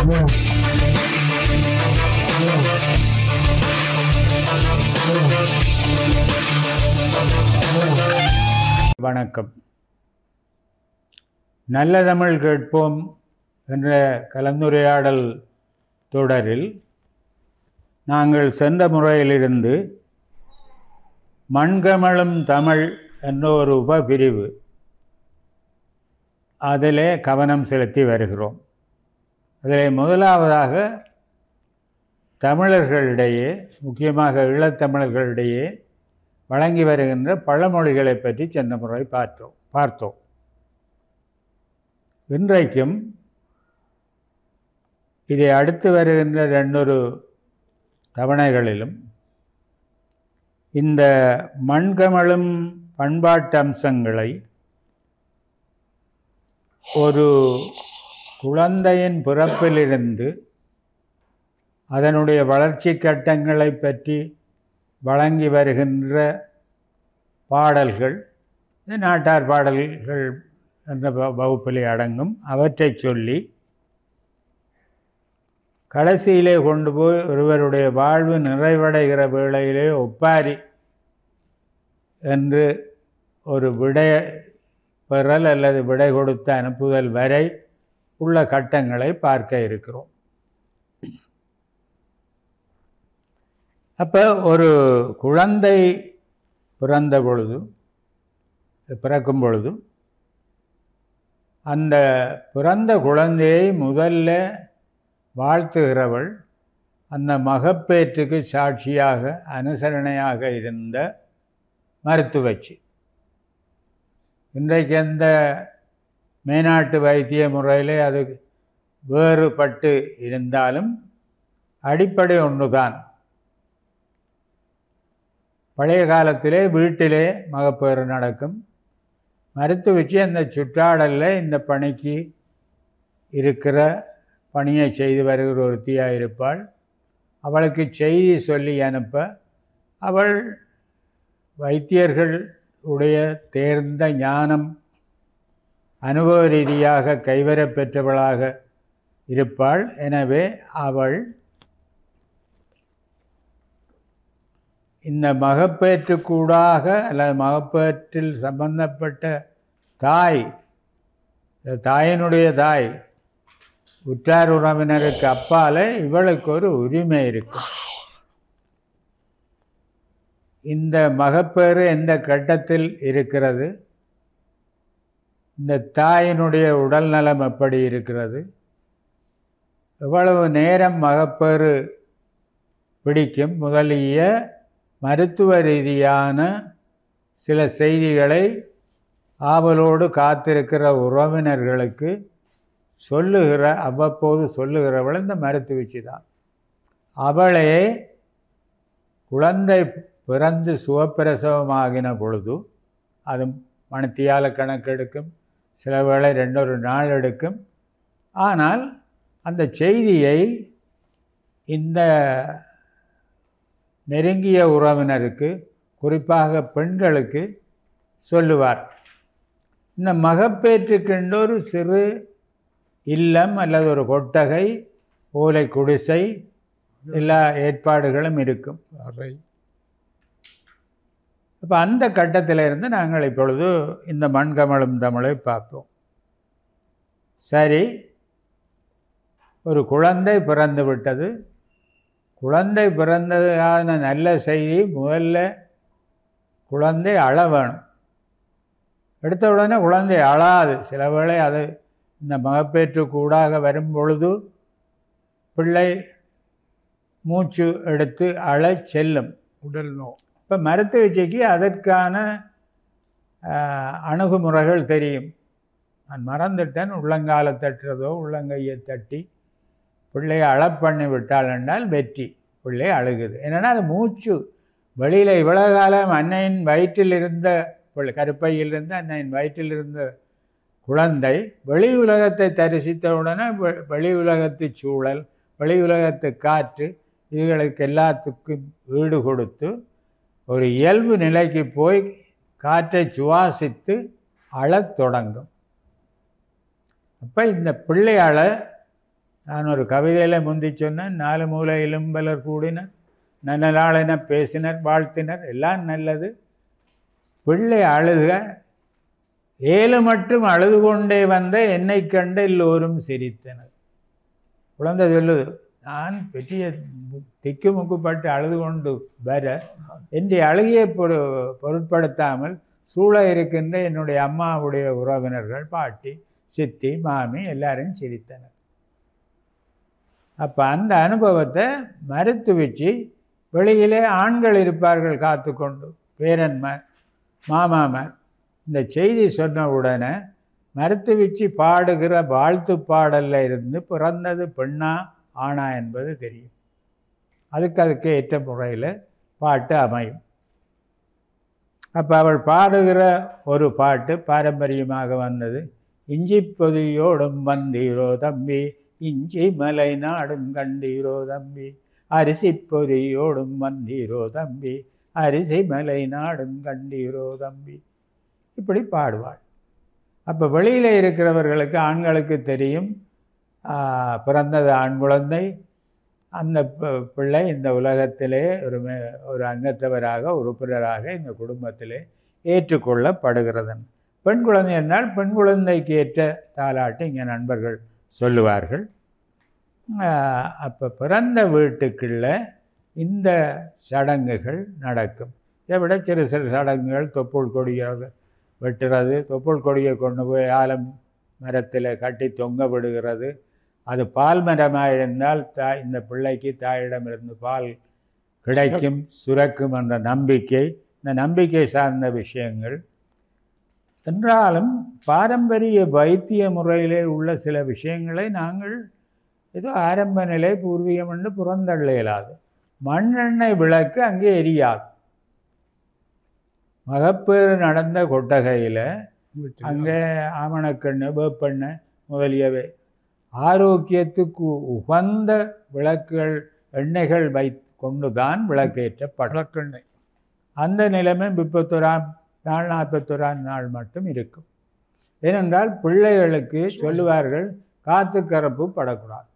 வணக்கம். நல்ல தமிழ் கேட்போம் என்ற கலந்துரையாடல் தொடரில் நாங்கள் சென்ற முறையிலிருந்து மண்கமழும் தமிழ் என்ற ஒரு உபபிரிவு அதிலே கவனம் செலுத்தி வருகிறோம். அதிலே முதலாவதாக தமிழர்களிடையே, முக்கியமாக ஈழத்தமிழர்களிடையே வழங்கி வருகின்ற பழமொழிகளை பற்றி சென்ற முறை பார்த்தோம். இன்றைக்கும் இதை அடுத்து வருகின்ற 2 தவணைகளிலும் இந்த மண்கமழும் பண்பாட்டு அம்சங்களை ஒரு குழந்தையின் பிறப்பிலிருந்து அதனுடைய வளர்ச்சி கட்டங்களை பற்றி வழங்கி வருகின்ற பாடல்கள், நாட்டார் பாடல்கள் என்ற வகுப்பிலே அடங்கும். அவற்றை சொல்லி கடைசியிலே கொண்டு போய் ஒருவருடைய வாழ்வு நிறைவடைகிற வேளையிலே ஒப்பாரி என்று ஒரு விடை பெறல் அல்லது விடை கொடுத்து அனுப்புதல் வரை உள்ள கட்டங்களை பார்க்க இருக்கிறோம். அப்போ ஒரு குழந்தை பிறக்கும் பொழுது அந்த பிறந்த குழந்தையை முதல்ல வாழ்த்துகிறவள் அந்த மகப்பேற்றுக்கு சாட்சியாக அனுசரணையாக இருந்த மருத்துவச்சி. இன்றைக்கு அந்த மேனாட்டு வைத்திய முறையிலே அது வேறுபட்டு இருந்தாலும் அடிப்படை ஒன்றுதான். பழைய காலத்திலே வீட்டிலே மகப்பேறு நடக்கும். மருத்துவச்சி அந்த சுற்றாடலில் இந்த பணிக்கு இருக்கிற பணியை செய்து வருகிற ஒருத்தியாக இருப்பாள். அவளுக்கு செய்தி சொல்லி அனுப்ப அவள் வைத்தியர்கள் உடைய தேர்ந்த ஞானம் அனுபவ ரீதியாக கைவரப் பெற்றவளாக இருப்பாள். எனவே அவள் இந்த மகப்பேற்றுக்கூடாக அல்லது மகப்பேற்றில் சம்பந்தப்பட்ட தாயினுடைய தாய் உற்றார் உறவினருக்கு அப்பால் இவளுக்கு ஒரு உரிமை இருக்கும். இந்த மகப்பேறு எந்த கட்டத்தில் இருக்கிறது, இந்த தாயினுடைய உடல் நலம் எப்படி இருக்கிறது, எவ்வளவு நேரம் மகப்பேறு பிடிக்கும் முதலிய மருத்துவ ரீதியான சில செய்திகளை ஆவலோடு காத்திருக்கிற உறவினர்களுக்கு அவ்வப்போது சொல்லுகிறவள் இந்த மருத்துவச்சி தான். அவளே குழந்தை பிறந்து சுகப்பிரசவமாகின பொழுது, அது மணித்தியால கணக்கெடுக்கும், சில வேளை 2 நாள் எடுக்கும். ஆனால் அந்த செய்தியை இந்த நெருங்கிய உறவினருக்கு, குறிப்பாக பெண்களுக்கு சொல்லுவார். இந்த மகப்பேற்றுக்கென்று ஒரு சிறு இல்லம் அல்லது ஒரு கொட்டகை, ஓலை குடிசை, எல்லா ஏற்பாடுகளும் இருக்கும். அப்போ அந்த கட்டத்திலிருந்து நாங்கள் இப்பொழுது இந்த மண்கமழும் தமிழை பார்ப்போம். சரி, ஒரு குழந்தை பிறந்து விட்டது. குழந்தை பிறந்ததுக்கான நல்ல செய்தி, முதல்ல குழந்தை அழ வேணும். எடுத்த உடனே குழந்தை அழாது. சில வேளை அது இந்த மகப்பேற்றுக்கூடாக வரும் பொழுது பிள்ளை மூச்சு எடுத்து அழ செல்லும், உடல் நோ. இப்போ மருத்துவச்சிக்கு அதற்கான அணுகுமுறைகள் தெரியும். நான் மறந்துட்டேன், உள்ளங்காலை தட்டுறதோ உள்ளங்கையை தட்டி பிள்ளையை அழப்பண்ணி விட்டாள் என்றால் வெற்றி. பிள்ளை அழுகுது. என்னென்னா அது மூச்சு வெளியில் இவ்வளவு காலம் அன்னையின் வயிற்றில் இருந்த கருப்பையிலிருந்து அன்னையின் வயிற்றில் இருந்த குழந்தை வெளி உலகத்தை தரிசித்தவுடனே வெளி உலகத்து சூழல், வெளி உலகத்து காற்று, இதுகளுக்கு எல்லாத்துக்கும் ஈடு கொடுத்து ஒரு இயல்பு நிலைக்கு போய் காற்றை சுவாசித்து அழத் தொடங்கும். அப்போ இந்த பிள்ளை அழ நான் ஒரு கவிதையில் முந்தி சொன்னேன், 4 மூலையிலும் பலர் கூடினர், நன்னலாளென பேசினர், வாழ்த்தினர், எல்லாம் நல்லது. பிள்ளை அழுக, 7 மட்டும் அழுது கொண்டே வந்த என்னை கண்டு எல்லோரும் சிரித்தனர். குழந்தை சொல்லுது, நான் பெரிய திக்குமுக்குப்பட்டு அழுது கொண்டு வர என்னுடைய அழுகையை பொருட்படுத்தாமல் சூழ இருக்கின்ற என்னுடைய அம்மாவுடைய உறவினர்கள், பாட்டி, சித்தி, மாமி எல்லாரும் சிரித்தனர். அப்போ அந்த அனுபவத்தை மறுத்து வச்சு வெளியிலே ஆண்கள் இருப்பார்கள் காத்து கொண்டு, பேரன்மார், மாமாமார். இந்த செய்தி சொன்ன உடனே மறுத்து வச்சு பாடுகிற வாழ்த்து பாடலில் இருந்து பிறந்தது பெண்ணா ஆணா என்பது தெரியும். அதுக்கு ஏற்ற முறையில் பாட்டு அமையும். அப்போ அவள் பாடுகிற ஒரு பாட்டு பாரம்பரியமாக வந்தது. இஞ்சி பொதியோடும் வந்தீரோ தம்பி, இஞ்சி மலை நாடும் கண்டீரோ தம்பி, அரிசி பொதியோடும் வந்தீரோ தம்பி, அரிசி மலை நாடும் கண்டீரோ தம்பி, இப்படி பாடுவாள். அப்போ வெளியில் இருக்கிறவர்களுக்கு, ஆண்களுக்கு தெரியும் பிறந்தது ஆண் குழந்தை, அந்த பிள்ளை இந்த உலகத்திலே ஒரு அங்கத்தவராக, உறுப்பினராக இந்த குடும்பத்திலே ஏற்றுக்கொள்ளப்படுகிறது. பெண் குழந்தை என்றால் பெண் குழந்தைக்கு ஏற்ற தாலாட்டு இங்கே நண்பர்கள் சொல்லுவார்கள். அப்போ பிறந்த வீட்டுக்குள்ள இந்த சடங்குகள் நடக்கும். இதை விட சிறு சிறு சடங்குகள், தொப்புள் கொடியை வெட்டுறது, தொப்புள் கொடியை கொண்டு போய் ஆலம் மரத்தில் கட்டி தொங்க விடுகிறது. அது பால் மரமாக இருந்தால் இந்த பிள்ளைக்கு தாயிடமிருந்து பால் கிடைக்கும், சுரக்கும் என்ற நம்பிக்கை, இந்த நம்பிக்கை சார்ந்த விஷயங்கள். என்றாலும் பாரம்பரிய வைத்திய முறையிலே உள்ள சில விஷயங்களை நாங்கள் ஏதோ ஆரம்ப நிலை பூர்வீகம் என்று புறந்தள்ள இயலாது. மண்ணெண்ணெய் விளக்கு அங்கே எரியாது. மகப்பேறு நடந்த கொட்டகையில் அங்கே ஆமணக்கண்ணு, வேப்பெண்ணெய் முதலியவை ஆரோக்கியத்துக்கு உகந்த விளக்குகள், எண்ணெய்கள் கொண்டு தான் விளக்கேற்றப்படக்கெண்ணெய். அந்த நிலைமை 31ஆம் நாள் 41ஆம் நாள் மட்டும் இருக்கும். ஏனென்றால் பிள்ளைகளுக்கு சொல்லுவார்கள், காத்து கரப்பு படக்கூடாது.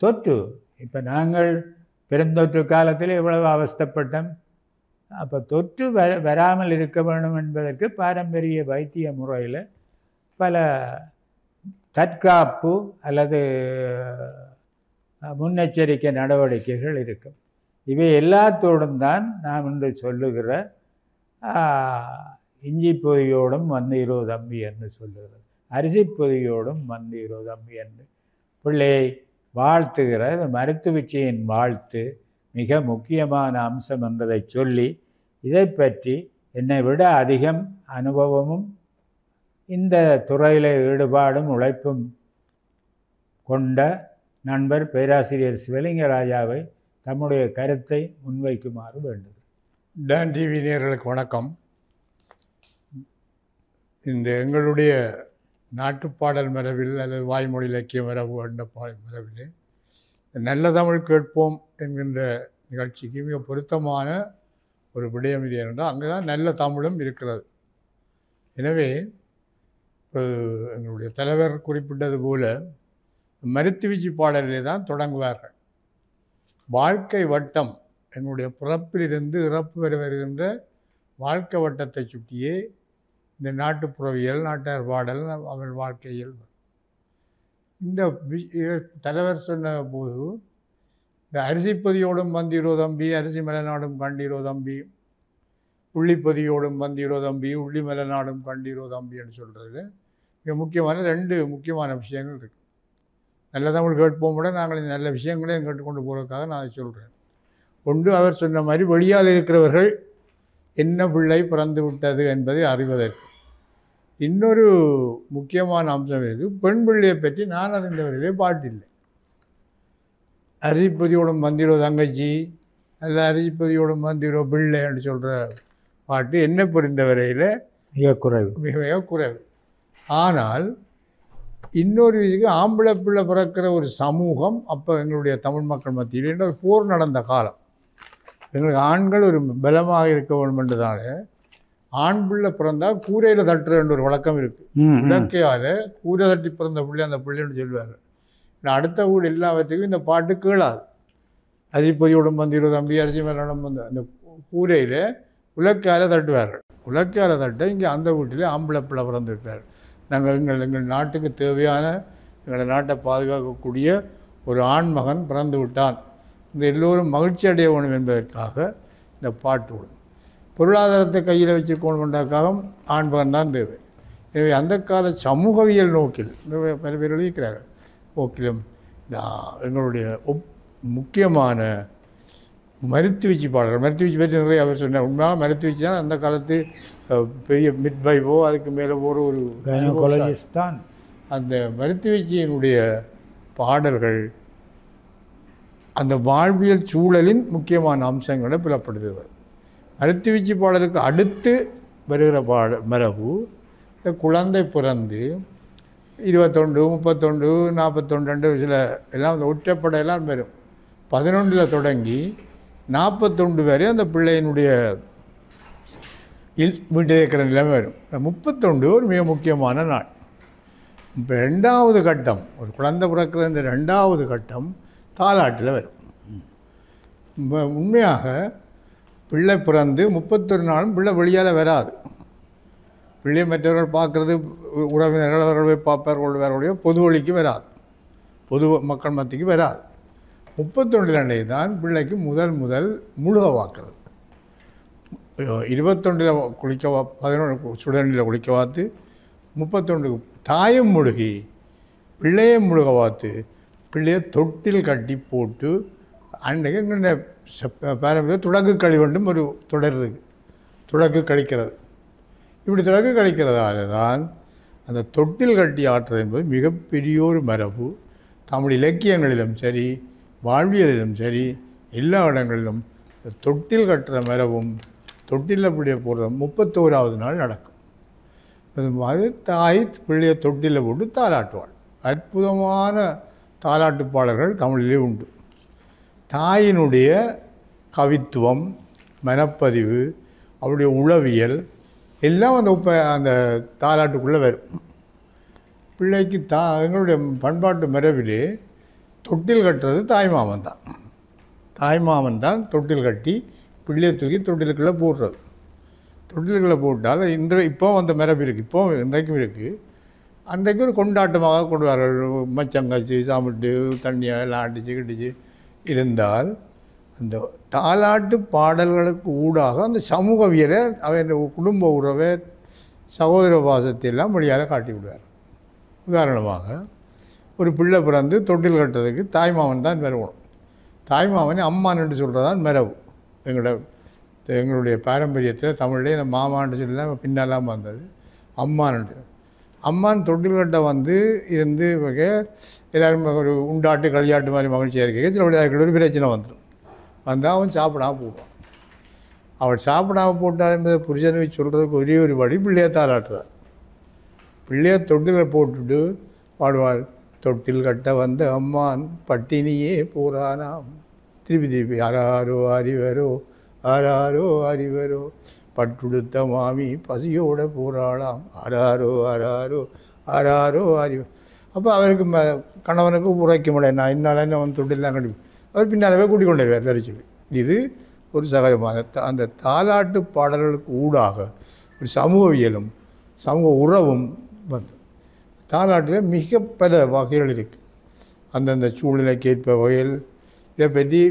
தொற்று, இப்போ நாங்கள் பெருந்தொற்று காலத்தில் எவ்வளவு அவஸ்தைப்பட்டோம். அப்போ தொற்று வராமல் இருக்க வேண்டும் என்பதற்கு பாரம்பரிய வைத்திய முறையில் பல தற்காப்பு அல்லது முன்னெச்சரிக்கை நடவடிக்கைகள் இருக்கும். இவை எல்லாத்தோடும் தான் நாம் இன்று சொல்லுகிற இஞ்சி பொதியோடும் வந்தீரோ தம்பி என்று சொல்லுகிறது, அரிசி பொதியோடும் வந்தீரோ தம்பி என்று பிள்ளையை வாழ்த்துகிற மருத்துவச்சியின் வாழ்த்து மிக முக்கியமான அம்சம் என்பதை சொல்லி, இதை பற்றி என்னை விட அதிகம் அனுபவமும் இந்த துறையில் ஈடுபாடும் உழைப்பும் கொண்ட நண்பர் பேராசிரியர் சிவலிங்கராஜாவை தம்முடைய கருத்தை முன்வைக்குமாறு வேண்டும். டான் டிவி நேயர்களுக்கு வணக்கம். இந்த எங்களுடைய நாட்டுப்பாடல் மரபில் அல்லது வாய்மொழி இலக்கிய மரபு என்ற மரபில் நல்ல தமிழ் கேட்போம் என்கின்ற நிகழ்ச்சிக்கு மிக பொருத்தமான ஒரு விடயம் இது என்றால் அங்கே தான் நல்ல தமிழும் இருக்கிறது. எனவே எங்களுடைய தலைவர் குறிப்பிட்டது போல மருத்துவச்சி பாடலிலே தான் தொடங்குவார்கள். வாழ்க்கை வட்டம், எங்களுடைய பிறப்பிலிருந்து இறப்பு வரை வருகின்ற வாழ்க்கை வட்டத்தை சுற்றியே இந்த நாட்டுப்புறவியல், நாட்டார் பாடல், அவள் வாழ்க்கையில் இந்த தலைவர் சொன்ன போது இந்த அரிசிப்பதியோடும் வந்தீரோ தம்பி, அரிசி மலைநாடும் கண்டீரோ தம்பி, உள்ளிப்பதியோடும் வந்தீரோ தம்பி, உள்ளி மலைநாடும் கண்டீரோ தம்பி என்று சொல்கிறதுல மிக முக்கியமான 2 முக்கியமான விஷயங்கள் இருக்குது. நல்ல தமிழ் கேட்போம் கூட நாங்கள் இந்த நல்ல விஷயங்களையும் கேட்டுக்கொண்டு போகிறதுக்காக நான் சொல்கிறேன். ஒன்று, அவர் சொன்ன மாதிரி வெளியால் இருக்கிறவர்கள் என்ன பிள்ளை பிறந்து விட்டது என்பதை அறிவதற்கு. இன்னொரு முக்கியமான அம்சம் இருக்குது, பெண் பிள்ளையை பற்றி நான் அறிந்தவர்களே பாட்டில்லை. அரிசிப்பதியோடும் வந்தீரோ தங்கச்சி அல்ல அரிசிப்பதியோடும் வந்தீரோ பிள்ளை என்று சொல்கிற பாட்டு என்ன புரிந்த வரையில் மிக குறைவு. ஆனால் இன்னொரு விஷயம், ஆம்பளை பிள்ளை பிறக்கிற ஒரு சமூகம் அப்போ எங்களுடைய தமிழ் மக்கள் மத்தியில் ஒரு போர் நடந்த காலம். எங்களுக்கு ஆண்கள் ஒரு பலமாக இருக்க வேண்டும் என்றதால் ஆண் பிள்ளை பிறந்தால் கூரையில் தட்டுறன்ற ஒரு வழக்கம் இருக்குது. இலக்கையால் கூரை தட்டி பிறந்த பிள்ளை அந்த பிள்ளைன்னு சொல்லுவார். அடுத்த வீடு எல்லாவற்றுக்கும் இந்த பாட்டு கேளாது. அதிபதியோடும் வந்து தம்பி அரிசி மேலும் வந்து அந்த கூரையில் உலக்கையால் தட்டுவார்கள். உலக்கையால் தட்ட இங்கே அந்த வீட்டிலே ஆம்பளை பிள்ளை பிறந்துவிட்டார். நாங்கள் எங்கள் நாட்டுக்கு தேவையான எங்களை நாட்டை பாதுகாக்கக்கூடிய ஒரு ஆண்மகன் பிறந்து விட்டான் இந்த எல்லோரும் மகிழ்ச்சி அடைய வேணும் என்பதற்காக இந்த பாட்டு விடும். பொருளாதாரத்தை கையில் வச்சுக்கொண்டுக்காக ஆண்மகன் தான் தேவை. எனவே அந்த கால சமூகவியல் நோக்கில் பல பேர் எழுதிக்கிறார்கள். நோக்கிலும் எங்களுடைய முக்கியமான மருத்துவச்சி பாடல்கள், மருத்துவச்சி பற்றி நிறைய அவர் சொன்னார். உண்மையாக மருத்துவச்சி தான் அந்த காலத்து பெரிய மிட்வைவோ அதுக்கு மேலே ஒரு தான். அந்த மருத்துவச்சியினுடைய பாடல்கள் அந்த வாழ்வியல் சூழலின் முக்கியமான அம்சங்களை புலப்படுத்துவது. மருத்துவச்சி பாடலுக்கு அடுத்து வருகிற மரபு இந்த குழந்தை பிறந்து 21, 31, 41 சில எல்லாம் அந்த ஒற்றைப்படையெல்லாம் வரும். 11 தொடங்கி 41 வரை அந்த பிள்ளையினுடைய வீட்டில் இருக்கிற நிலைமை வரும். 31 ஒரு மிக முக்கியமான நாள். இப்போ 2வது கட்டம், ஒரு குழந்தை பிறக்கிற இந்த 2வது கட்டம் தாலாட்டில் வரும். உண்மையாக பிள்ளை பிறந்து 31 நாளும் பிள்ளை வெளியால் வராது. பிள்ளையை மற்றவர்கள் பார்க்குறது உறவினர்கள் அவர்கள் போய் பார்ப்பார்களுடைய பொது வழிக்கு வராது, பொது மக்கள் மத்திக்கு வராது. 31 தான் பிள்ளைக்கு முதல் முழுக வாக்குறது. 21 குளிக்க 11 சுடனில் குளிக்க வாத்து 31 தாயும் முழுகி பிள்ளையை முழுக வாத்து பிள்ளையை தொட்டில் கட்டி போட்டு அன்றைக்கு எங்கள் பாரம்பரிய துடக்கு கழிவண்டும் ஒரு தொடர் இருக்குது. துடக்கு கழிக்கிறது. இப்படி துடக்கு கழிக்கிறதால தான் அந்த தொட்டில் கட்டி ஆற்றுறது என்பது மிகப்பெரிய ஒரு மரபு. தமிழ் இலக்கியங்களிலும் சரி வாழ்வியலிலும் சரி எல்லா இடங்களிலும் தொட்டில் கட்டுற மரபும் தொட்டில் அப்படியே போடுறது 31வது நாள் நடக்கும். அது தாய் பிள்ளையை தொட்டிலில் போட்டு தாலாட்டுவாள். அற்புதமான தாலாட்டு பாடல்கள் தமிழிலே உண்டு. தாயினுடைய கவித்துவம், மனப்பதிவு, அவருடைய உளவியல் எல்லாம் அந்த தாலாட்டுக்குள்ளே வரும். பிள்ளைக்கு எங்களுடைய பண்பாட்டு மரபிலே தொட்டில் கட்டுறது தாய்மாமன் தான். தாய்மாமன் தான் தொட்டில் கட்டி பிள்ளையை தூக்கி தொட்டிலுக்குள்ளே போடுறது. தொட்டிலுக்குள்ளே போட்டால் இப்போ அந்த மரபு இருக்குது, இப்போ இன்றைக்கும் இருக்குது. அன்றைக்கு ஒரு கொண்டாட்டமாக கொண்டுவார்கள். மச்சங்காய்ச்சி சாப்பிட்டு தண்ணியை எல்லாம் அடித்து கிடிச்சு இருந்தால் அந்த தாலாட்டு பாடல்களுக்கு ஊடாக அந்த சமூகவியலை அவன் குடும்ப உறவை சகோதர பாசத்தை எல்லாம் மொழியால் காட்டி விடுவார். உதாரணமாக ஒரு பிள்ளை பிறந்து தொட்டில் கட்டுறதுக்கு தாய்மாமன் தான் வரணும். தாய்மாமனை அம்மான் என்று சொல்கிறதான் மரபு. எங்களுடைய பாரம்பரியத்தில் தமிழ்லேயே இந்த மாமான்னு சொல்லலாம் பின்னெல்லாம் வந்தது. அம்மான் தொட்டில் கட்ட இருந்து எல்லோரும் ஒரு உண்டாட்டு களியாட்டு மாதிரி மகிழ்ச்சியாக இருக்க சில விளையாட்டுகள் ஒரு பிரச்சனை வந்துடும். வந்தால் அவன் சாப்பிடாமல் போடுவான். அவள் சாப்பிடாமல் போட்டால் என்பதை புருஷனை சொல்கிறதுக்கு ஒரே ஒரு வழி பிள்ளையை தாளாட்டுறார். பிள்ளையை தொட்டில் போட்டுட்டு பாடுவாள். தொட்டில் கட்ட வந்த அம்மான் பட்டினியே போறானாம். திருப்பி ஆராரோ அறிவரோ ஆராரோ அறிவரோ பட்டுடுத்த மாமி பசியோட போராளாம். ஆராரோ ஆராரோ ஆராரோ அறிவ. அப்போ அவருக்கு கணவனுக்கு உரைக்க முடியாது. நான் இன்னால அவன் தொட்டிலாம் கட்டி அவர் பின்னாலவே கூட்டிக் கொண்டே வேறு சொல்லி. இது ஒரு சகஜமாக அந்த தாலாட்டு பாடல்களுக்கு ஊடாக ஒரு சமூகவியலும் சமூக உறவும் தாலாட்டில் மிக பல வகைகள் இருக்குது. அந்தந்த சூழ்நிலைக்கு ஏற்ப வகையில் இதை பற்றி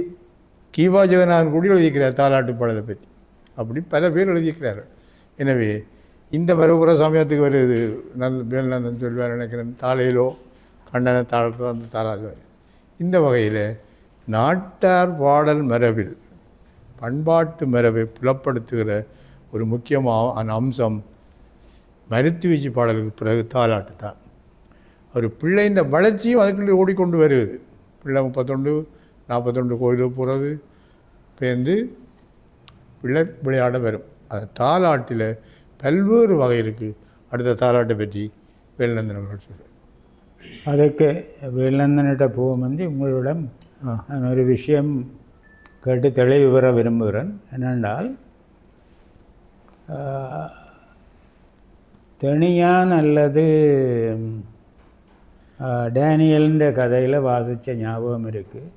கீவா ஜெகநாதன் கூட எழுதியிருக்கிறார் தாலாட்டு பாடலை பற்றி. அப்படி பல பேர் எழுதியிருக்கிறார்கள். எனவே இந்த மறுபுற சமயத்துக்கு வருது வேல்நந்தன் சொல்வார் நினைக்கிறேன். தாளையிலோ கண்டன தாளத்தில் அந்த தாளாடுவார். இந்த வகையில் நாட்டார் பாடல் மரபில் பண்பாட்டு மரபை புலப்படுத்துகிற ஒரு முக்கியமான அம்சம் மருத்துவச்சி பாடலுக்கு பிறகு தாலாட்டு தான். ஒரு பிள்ளையின் வளர்ச்சியும் அதுக்குள்ளே ஓடிக்கொண்டு வருது. பிள்ளை 31, 41 கோயிலுக்கு போகிறது பேர்ந்து பிள்ளை விளையாட வரும். அது தாலாட்டில் பல்வேறு வகை இருக்குது. அடுத்த தாலாட்டை பற்றி வேல்நந்தன் அவர்கள் சொல்கிறார். அதுக்கு வேல்நந்தனிட்ட போகும் உங்களிடம் நான் ஒரு விஷயம் கேட்டு தெளிவு பெற விரும்புகிறேன். என்னென்றால் தெனியான் அல்லது டேனியல்ன்ற கதையில் வாசித்த ஞாபகம் இருக்குது.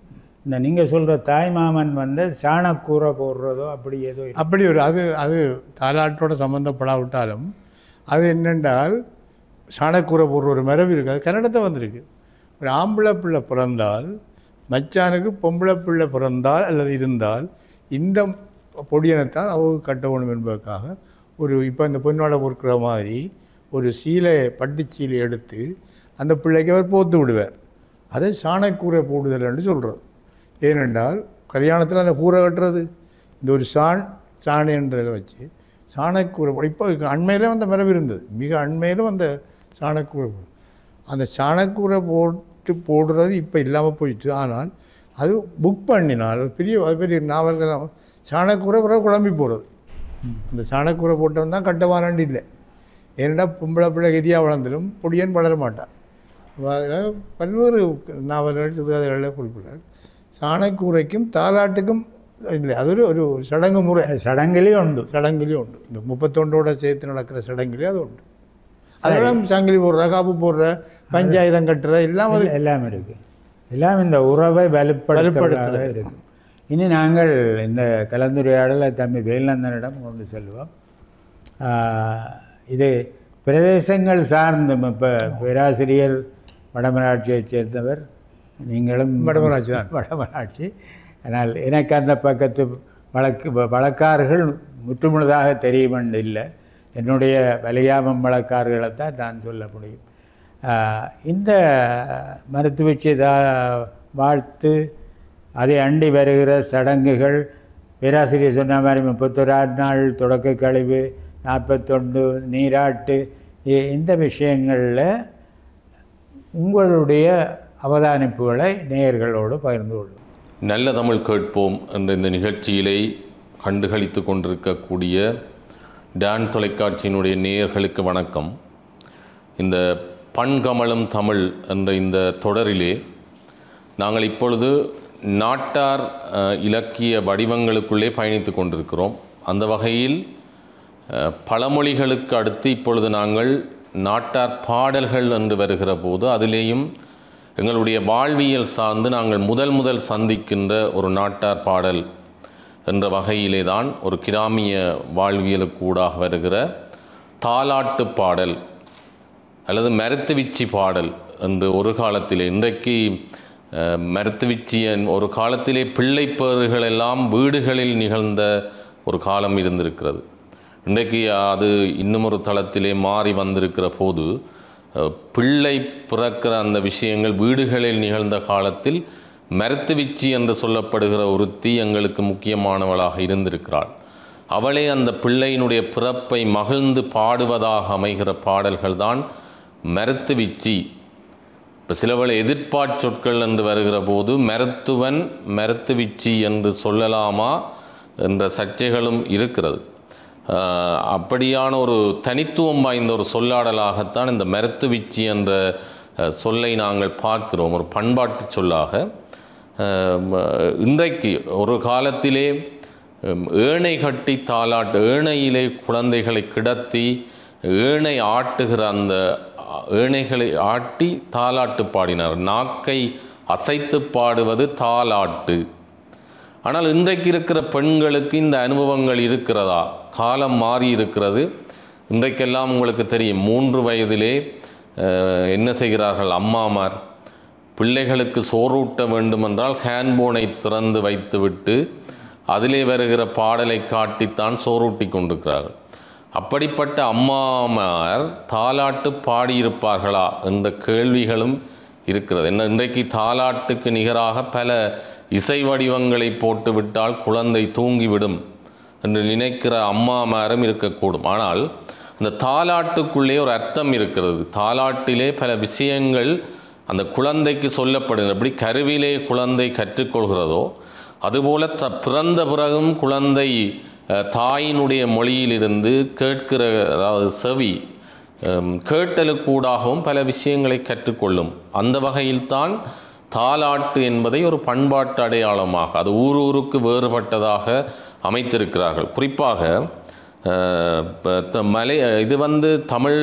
இந்த நீங்கள் சொல்கிற தாய்மாமன் வந்து சாணக்கூரை போடுறதோ அப்படி ஏதோ அப்படி ஒரு அது தாலாட்டோட சம்மந்தப்படாவிட்டாலும் அது என்னென்றால் சாணக்கூரை போடுற ஒரு மரபு இருக்குது. அது கன்னடத்தை வந்திருக்கு. ஒரு ஆம்பளை பிள்ளை பிறந்தால் மச்சானுக்கு பொம்பளை பிள்ளை பிறந்தால் அல்லது இருந்தால் இந்த பொடியனைத்தான் அவங்க கட்டணும் என்பதற்காக ஒரு இப்போ இந்த பொன்னோட பொறுக்கிற மாதிரி ஒரு சீலை பட்டு சீலை எடுத்து அந்த பிள்ளைக்கு அவர் போத்து விடுவார். அதை சாணக்கூரை போடுதல் என்று சொல்கிறது. ஏனென்றால் கல்யாணத்தில் அந்த கூரை கட்டுறது இந்த ஒரு சாணி என்றதை வச்சு சாணக்கூரை இப்போ அண்மையிலும் அந்த மரபு இருந்தது. மிக அண்மையிலும் அந்த சாணக்கூரை அந்த சாணக்கூரை போடுறது இப்போ இல்லாமல் போயிடுச்சு. ஆனால் அது புக் பண்ணினால் பெரிய நாவல்கள் சாணக்கூரை பிறகு குழம்பி போகிறது. அந்த சாணக்கூரை போட்டவன் தான் கட்டவானண்டு இல்லை. ஏன்னா பொம்பளை பிள்ளை கதியாக வளர்ந்துடும், பொடியன் வளர மாட்டான். பல்வேறு நாவல்கள் சிறுகதைகளில் குறிப்பிட்டார். சாணக்கூரைக்கும் தாலாட்டுக்கும் இல்லை, அது ஒரு சடங்கு முறை. சடங்குலேயும் உண்டு. இந்த 31 சேர்த்து நடக்கிற சடங்குலேயும் அது உண்டு. அதெல்லாம் சங்கிலி போடுற, காப்பு போடுற, பஞ்சாயத்தம் கட்டுற எல்லாம் எல்லாம் இருக்குது. எல்லாம் இந்த உறவை வலுப்படுத்துறது இருக்குது. இனி நாங்கள் இந்த கலந்துரையாடலை தம்பி வேல்நந்தனிடம் கொண்டு செல்வோம். இது பிரதேசங்கள் சார்ந்த இப்போ பேராசிரியர் வடமராட்சியை சேர்ந்தவர், நீங்களும் வடமராட்சி தான். வடமராட்சி. ஆனால் எனக்கு அந்த பக்கத்து வழக்காறுகள் முற்றுமுழுதாக தெரியும் இல்லை. என்னுடைய வலியாமம் வழக்காறுகளை தான் நான் சொல்ல முடியும். இந்த மருத்துவச்சி வாழ்த்து, அதை அண்டி வருகிற சடங்குகள், பேராசிரியர் சொன்ன மாதிரி 31 நாள் தொடக்க கழிவு, 41 நீராட்டு, இந்த விஷயங்களில் உங்களுடைய அவதானிப்புகளை நேயர்களோடு பகிர்ந்து கொள்வோம். நல்ல தமிழ் கேட்போம் என்ற இந்த நிகழ்ச்சியிலே கண்டுகளித்து கொண்டிருக்கக்கூடிய டான் தொலைக்காட்சியினுடைய நேயர்களுக்கு வணக்கம். இந்த பண்கமலம் தமிழ் என்ற இந்த தொடரிலே நாங்கள் இப்பொழுது நாட்டார் இலக்கிய வடிவங்களுக்குள்ளே பயணித்து கொண்டிருக்கிறோம். அந்த வகையில் பழமொழிகளுக்கு அடுத்து இப்பொழுது நாங்கள் நாட்டார் பாடல்கள் என்று வருகிற போது அதிலேயும் எங்களுடைய வாழ்வியல் சார்ந்து நாங்கள் முதல் சந்திக்கின்ற ஒரு நாட்டார் பாடல் என்ற வகையிலே தான் ஒரு கிராமிய வாழ்வியலுக்கூடாக வருகிற தாலாட்டு பாடல் அல்லது பாடல் என்று ஒரு காலத்திலே, இன்றைக்கு மருத்துவச்சியன் ஒரு காலத்திலே பிள்ளைப்பேறுகள் எல்லாம் வீடுகளில் நிகழ்ந்த ஒரு காலம் இருந்திருக்கிறது. இன்றைக்கு அது இன்னும் ஒரு தளத்திலே மாறி வந்திருக்கிற போது பிள்ளை பிறக்கிற அந்த விஷயங்கள் வீடுகளில் நிகழ்ந்த காலத்தில் மருத்துவச்சி என்று சொல்லப்படுகிற ஒருத்தி எங்களுக்கு முக்கியமானவளாக இருந்திருக்கிறாள். அவளே அந்த பிள்ளையினுடைய பிறப்பை மகிழ்ந்து பாடுவதாக அமைகிற பாடல்கள் தான் மருத்துவச்சி. இப்போ சிலவளை எதிர்ப்பாற் சொற்கள் என்று வருகிற போது மருத்துவன் மருத்துவச்சி என்று சொல்லலாமா என்ற சர்ச்சைகளும் இருக்கிறது. அப்படியான ஒரு தனித்துவம் வாய்ந்த ஒரு சொல்லாடலாகத்தான் இந்த மருத்துவச்சி என்ற சொல்லை நாங்கள் பார்க்கிறோம், ஒரு பண்பாட்டு சொல்லாக. இன்றைக்கு ஒரு காலத்திலே ஏணை கட்டி தாலாட்டு, ஏணையிலே குழந்தைகளை கிடத்தி ஏணை ஆட்டுகிற அந்த ஏணைகளை ஆட்டி தாலாட்டு பாடினார். நாக்கை அசைத்து பாடுவது தாலாட்டு. ஆனால் இன்றைக்கு இருக்கிற பெண்களுக்கு இந்த அனுபவங்கள் இருக்கிறதா? காலம் மாறி இருக்கிறது. இன்றைக்கெல்லாம் உங்களுக்கு தெரியும், 3 வயதிலே என்ன செய்கிறார்கள் அம்மாமார், பிள்ளைகளுக்கு சோறூட்ட வேண்டுமென்றால் ஹேண்ட்போனை திறந்து வைத்துவிட்டு அதிலே வருகிற பாடலை காட்டித்தான் சோறூட்டி கொண்டிருக்கிறார்கள். அப்படிப்பட்ட அம்மாமார் தாலாட்டு பாடியிருப்பார்களா என்ற கேள்விகளும் இருக்கிறது. என்ன, இன்றைக்கு தாலாட்டுக்கு நிகராக பல இசை வடிவங்களை போட்டுவிட்டால் குழந்தை தூங்கிவிடும் என்று நினைக்கிற அம்மாமாரும் இருக்கக்கூடும். ஆனால் அந்த தாலாட்டுக்குள்ளே ஒரு அர்த்தம் இருக்கிறது. தாலாட்டிலே பல விஷயங்கள் அந்த குழந்தைக்கு சொல்லப்படுகிறது. எப்படி கருவிலே குழந்தை கற்றுக்கொள்கிறதோ அதுபோல பிறந்த பிறகும் குழந்தை தாயினுடைய மொழியிலிருந்து கேட்கிற, அதாவது செவி கேட்டலுக்கூடாகவும் பல விஷயங்களை கற்றுக்கொள்ளும். அந்த வகையில்தான் தாலாட்டு என்பதை ஒரு பண்பாட்டு அடையாளமாக அது ஊருக்கு வேறுபட்டதாக அமைத்திருக்கிறார்கள். குறிப்பாக இது வந்து தமிழ்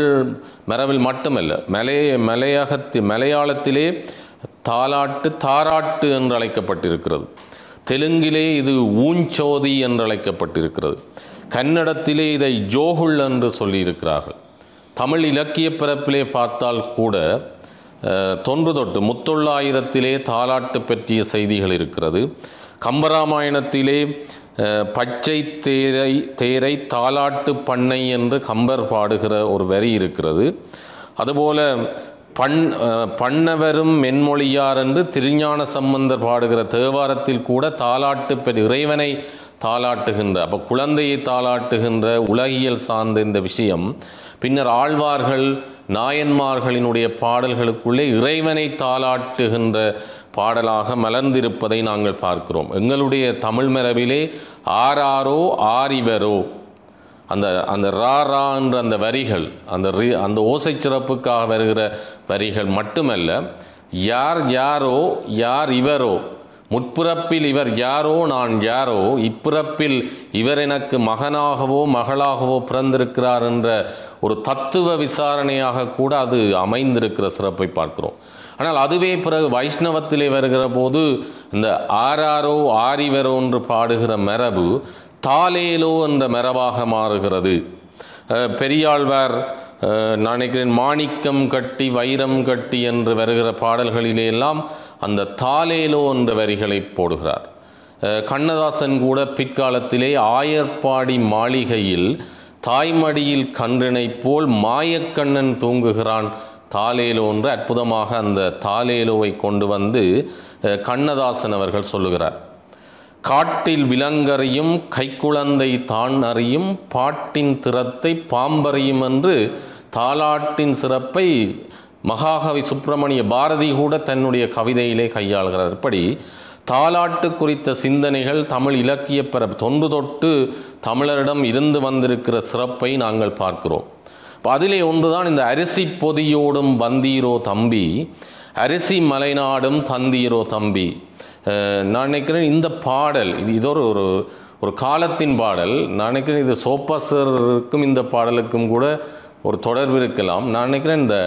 மரபில் மட்டுமல்ல, மலையாளத்திலே தாராட்டு என்று அழைக்கப்பட்டிருக்கிறது. தெலுங்கிலே இது ஊஞ்சோதி என்று அழைக்கப்பட்டிருக்கிறது. கன்னடத்திலே இதை ஜோகுல் என்று சொல்லியிருக்கிறார்கள். தமிழ் இலக்கிய பிறப்பிலே பார்த்தால் கூட தொன்று தொட்டு முத்தொள்ளாயிரத்திலே தாலாட்டு பற்றிய செய்திகள் இருக்கிறது. கம்பராமாயணத்திலே பச்சை தேரை தாலாட்டு பண்ணை என்று கம்பர் பாடுகிற ஒரு வரி இருக்கிறது. அதுபோல பண்ணவரும் மென்மொழியார் என்று திருஞான சம்பந்தர் பாடுகிற தேவாரத்தில் கூட தாலாட்டு இறைவனை தாலாட்டுகின்ற, அப்போ குழந்தையை தாலாட்டுகின்ற உலகியல் சார்ந்த இந்த விஷயம் பின்னர் ஆழ்வார்கள் நாயன்மார்களினுடைய பாடல்களுக்குள்ளே இறைவனை தாலாட்டுகின்ற பாடலாக மலர்ந்திருப்பதை நாங்கள் பார்க்கிறோம். எங்களுடைய தமிழ் மரபிலே ஆராரோ ஆரிவரோ அந்த ரா ரா என்ற அந்த வரிகள், அந்த ஓசை சிறப்புக்காக வருகிற வரிகள் மட்டுமல்ல, யார் யாரோ யார் இவரோ, முற்பிறப்பில் இவர் யாரோ நான் யாரோ, இப்பிறப்பில் இவர் எனக்கு மகனாகவோ மகளாகவோ பிறந்திருக்கிறார் என்ற ஒரு தத்துவ விசாரணையாக கூட அது அமைந்திருக்கிற சிறப்பை பார்க்கிறோம். ஆனால் அதுவே பிறகு வைஷ்ணவத்திலே வருகிற போது இந்த ஆராரோ ஆரிவரோ என்று பாடுகிற மரபு தாலேலோ என்ற மரபாக மாறுகிறது. பெரியாழ்வார் நான் நினைக்கிறேன் மாணிக்கம் கட்டி வைரம் கட்டி என்று வருகிற பாடல்களிலே எல்லாம் அந்த தாலேலோ என்ற வரிகளை போடுகிறார். கண்ணதாசன் கூட பிற்காலத்திலே ஆயர்பாடி மாளிகையில் தாய்மடியில் கன்றினை போல் மாயக்கண்ணன் தூங்குகிறான் தாலேலோ என்று அற்புதமாக அந்த தாலேலோவை கொண்டு வந்து கண்ணதாசன் அவர்கள் சொல்லுகிறார். காட்டில் விலங்கறியும் கைக்குழந்தை தான் அறியும் பாட்டின் திறத்தை பாம்பறியும் என்று தாலாட்டின் சிறப்பை மகாகவி சுப்பிரமணிய பாரதி கூட தன்னுடைய கவிதையிலே கையாளுகிறார். இப்படி தாலாட்டு குறித்த சிந்தனைகள் தமிழ் இலக்கிய தொன்று தொட்டு தமிழரிடம் இருந்து வந்திருக்கிற சிறப்பை நாங்கள் பார்க்கிறோம். அதிலே ஒன்றுதான் இந்த அரிசி பொதியோடும் வந்தீரோ தம்பி, அரிசி மலைநாடும் தந்தீரோ தம்பி. நான் நினைக்கிறேன் இந்த பாடல் இது ஒரு காலத்தின் பாடல். நான் நினைக்கிறேன் இது சோப்பாசருக்கும் இந்த பாடலுக்கும் கூட ஒரு தொடர்பு இருக்கலாம். நான் நினைக்கிறேன் இந்த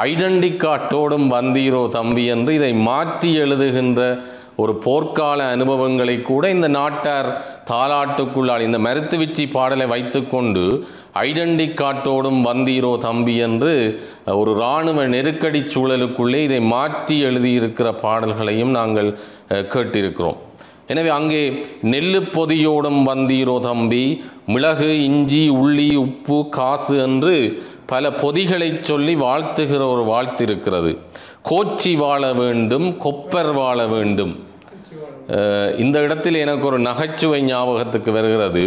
ஐடென்டி கார்டோடும் வந்தீரோ தம்பி என்று இதை மாற்றி எழுதுகின்ற ஒரு போர்க்கால அனுபவங்களை கூட இந்த நாட்டார் தாலாட்டுக்குள்ளால் இந்த மருத்துவச்சி பாடலை வைத்துக்கொண்டு ஐடென்டி கார்டோடும் வந்தீரோ தம்பி என்று ஒரு இராணுவ நெருக்கடி சூழலுக்குள்ளே இதை மாற்றி எழுதியிருக்கிற பாடல்களையும் நாங்கள் கேட்டிருக்கிறோம். எனவே அங்கே நெல்லு பொதியோடும் வந்தீரோ தம்பி, மிளகு இஞ்சி உள்ளி உப்பு காசு என்று பல பொதிகளை சொல்லி வாழ்த்துகிற ஒரு வாழ்த்து இருக்கிறது. கோச்சி வாழ வேண்டும், கொப்பர் வாழ வேண்டும். இந்த இடத்தில் எனக்கு ஒரு நகைச்சுவை ஞாபகத்துக்கு வருகிறது.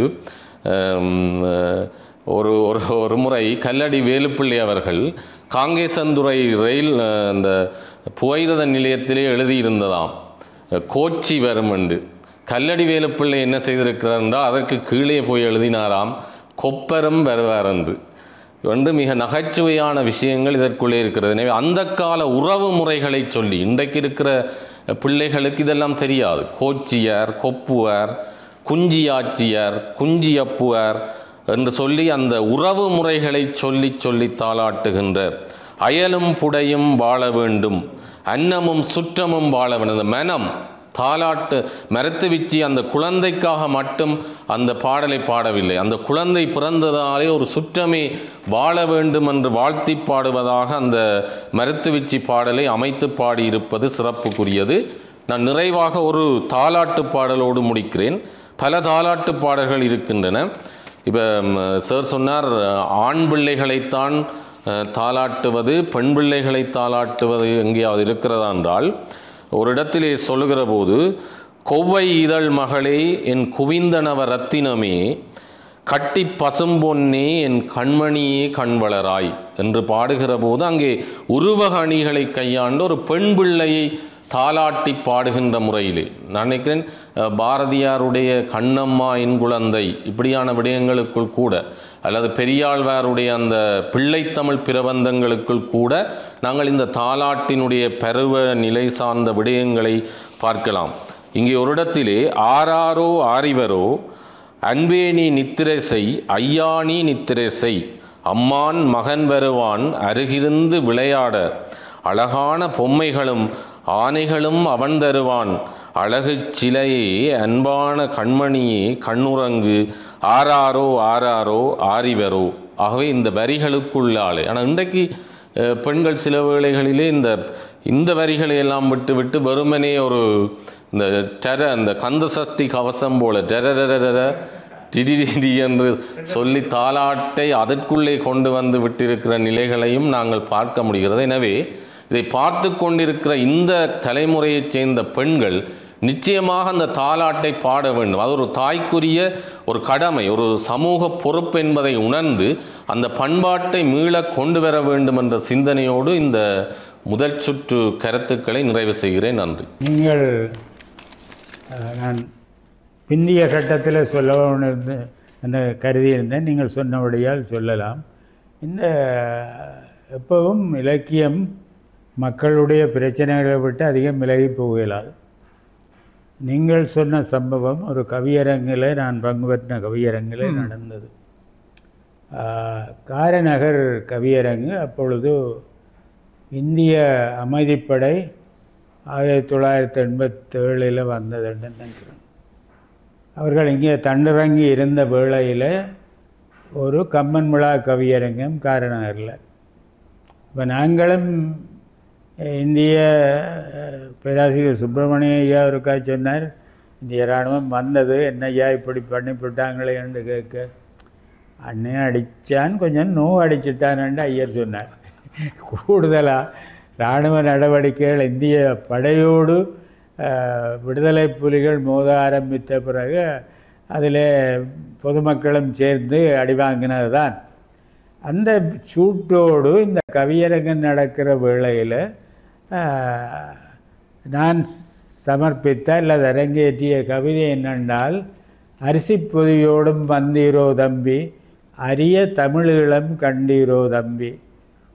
ஒரு முறை கல்லடி வேலுப்பிள்ளை அவர்கள் காங்கேசந்துறை ரயில் அந்த புகையிரத நிலையத்திலே எழுதியிருந்ததாம் கோச்சி வரும் என்று. கல்லடி வேலுப்பிள்ளை என்ன செய்திருக்கிறார் என்றால் அதற்கு கீழே போய் எழுதினாராம் கொப்பரும் வருவார் என்று மிக நகைச்சுவையான விஷயங்கள் இதற்குள்ளே இருக்கிறது. எனவே அந்த கால உறவு முறைகளை சொல்லி இன்றைக்கு இருக்கிற பிள்ளைகளுக்கு இதெல்லாம் தெரியாது. கோச்சியார், கொப்புவார், குஞ்சியாச்சியார், குஞ்சியப்புவார் என்று சொல்லி அந்த உறவு முறைகளை சொல்லி சொல்லி தாளாட்டுகின்ற அயலும் புடையும் வாழ வேண்டும், அன்னமும் சுற்றமும் வாழ வேண்டும். அந்த மனம் தாலாட்டு மரத்துவிச்சி அந்த குழந்தைக்காக மட்டும் அந்த பாடலை பாடவில்லை. அந்த குழந்தை பிறந்ததாலே ஒரு சுற்றமே வாழ வேண்டும் என்று வாழ்த்தி பாடுவதாக அந்த மரத்துவிச்சி பாடலை அமைத்து பாடியிருப்பது சிறப்புக்குரியது. நான் நிறைவாக ஒரு தாலாட்டு பாடலோடு முடிக்கிறேன். பல தாலாட்டு பாடல்கள் இருக்கின்றன. இப்போ சார் சொன்னார் ஆண் பிள்ளைகளைத்தான் தாலாட்டுவது, பெண் பிள்ளைகளை தாலாட்டுவது எங்கேயாவது இருக்கிறதா என்றால் ஒரு இடத்திலே சொல்லுகிற போது கொவ்வை இதழ் மகளே என் குவிந்தனவ ரத்தினமே கட்டி பசும்பொன்னே என் கண்மணியே கண்வளராய் என்று பாடுகிற போது அங்கே உருவக அணிகளை கையாண்டு ஒரு பெண் பிள்ளையை தாலாட்டி பாடுகின்ற முறையிலே நான் நினைக்கிறேன் பாரதியாருடைய கண்ணம்மா என் குழந்தை இப்படியான விடயங்களுக்குள் கூட அல்லது பெரியாழ்வாருடைய அந்த பிள்ளைத்தமிழ் பிரபந்தங்களுக்குள் கூட நாங்கள் இந்த தாலாட்டினுடைய பருவ நிலை சார்ந்த விடயங்களை பார்க்கலாம். இங்கே ஒரு இடத்திலே ஆராரோ ஆரிவரோ அன்பேனி நித்திரை செய், ஐயானி நித்திரை செய், அம்மான் மகன் வருவான் அருகிருந்து விளையாட, அழகான பொம்மைகளும் ஆனைகளும் அவன் தருவான், அழகு சிலையே அன்பான கண்மணியே கண்ணுறங்கு, ஆராரோ ஆராரோ ஆரிவரோ. ஆகவே இந்த வரிகளுக்குள்ளாலே, ஆனால் இன்றைக்கு பெண்கள் சில வேளைகளிலே இந்த வரிகளை எல்லாம் விட்டு வெறுமனே ஒரு இந்த கந்த சஷ்டி கவசம் போல டெரரர டிடிடி என்று சொல்லி தாலாட்டை அதற்குள்ளே கொண்டு வந்து விட்டிருக்கிற நிலைகளையும் நாங்கள் பார்க்க முடிகிறது. எனவே இதை பார்த்து கொண்டிருக்கிற இந்த தலைமுறையைச் சேர்ந்த பெண்கள் நிச்சயமாக அந்த தாலாட்டை பாட வேண்டும். அது ஒரு தாய்க்குரிய ஒரு கடமை, ஒரு சமூக பொறுப்பு என்பதை உணர்ந்து அந்த பண்பாட்டை மீள கொண்டு வர வேண்டும் என்ற சிந்தனையோடு இந்த முதல் சுற்று கருத்துக்களை நிறைவு செய்கிறேன். நன்றி. நீங்கள் நான் பிந்திய கட்டத்தில் சொல்ல என்று கருதியிருந்தேன். நீங்கள் சொன்னபடியால் சொல்லலாம். இந்த எப்பவும் இலக்கியம் மக்களுடைய பிரச்சனைகளை விட்டு அதிகம் விலகி போகலாது. நீங்கள் சொன்ன சம்பவம் ஒரு கவியரங்கில், நான் பங்கு பெற்ற கவியரங்கில் நடந்தது. காரநகர் கவியரங்கு. அப்பொழுது இந்திய அமைதிப்படை 1987 வந்ததுன்னு நினைக்கிறேன். அவர்கள் இங்கே தண்டிறங்கி இருந்த வேளையில் ஒரு கம்மன் விழா கவியரங்கம் காரநகரில். இப்போ நாங்களும் இந்திய பேராசிரியர் சுப்பிரமணிய ஐயா ஒருக்கா சொன்னார், இந்திய இராணுவம் வந்தது, என்ன ஐயா இப்படி பண்ணிவிட்டாங்களே என்று கேட்க, அண்ணன் அடித்தான், கொஞ்சம் நோவு அடிச்சிட்டான்னு ஐயர் சொன்னார். கூடுதலாக இராணுவ நடவடிக்கைகள் இந்திய படையோடு விடுதலை புலிகள் மோத ஆரம்பித்த பிறகு அதில் பொதுமக்களும் சேர்ந்து அடிவாங்கினது தான். அந்த சூட்டோடு இந்த கவியரங்கம் நடக்கிற வேளையில் நான் சமர்ப்பித்த அல்லது அரங்கேற்றிய கவிதை என்னென்றால், அரிசி பொதியோடும் வந்தீரோ தம்பி, அரிய தமிழீழம் கண்டீரோ தம்பி,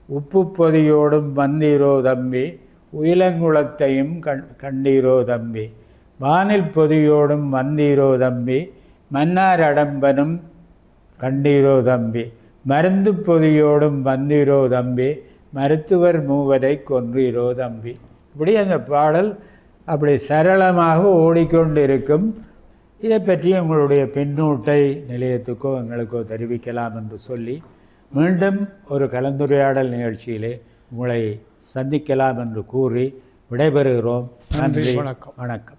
உப்பு பொதியோடும் வந்தீரோ தம்பி, உயிலங்குளத்தையும் கண்டீரோ தம்பி, வானில் பொதியோடும் வந்தீரோ தம்பி, மன்னார் அடம்பனும் கண்டீரோ தம்பி, மருந்து பொதியோடும் வந்தீரோ தம்பி, மருத்துவர் மூவரை கொன்றீரோ தம்பி. இப்படி அந்த பாடல் அப்படி சரளமாக ஓடிக்கொண்டிருக்கும். இதை பற்றி உங்களுடைய பின்னூட்டை நிலையத்துக்கோ எங்களுக்கோ தெரிவிக்கலாம் என்று சொல்லி மீண்டும் ஒரு கலந்துரையாடல் நிகழ்ச்சியிலே உங்களை சந்திக்கலாம் என்று கூறி விடைபெறுகிறோம். நன்றி, வணக்கம்.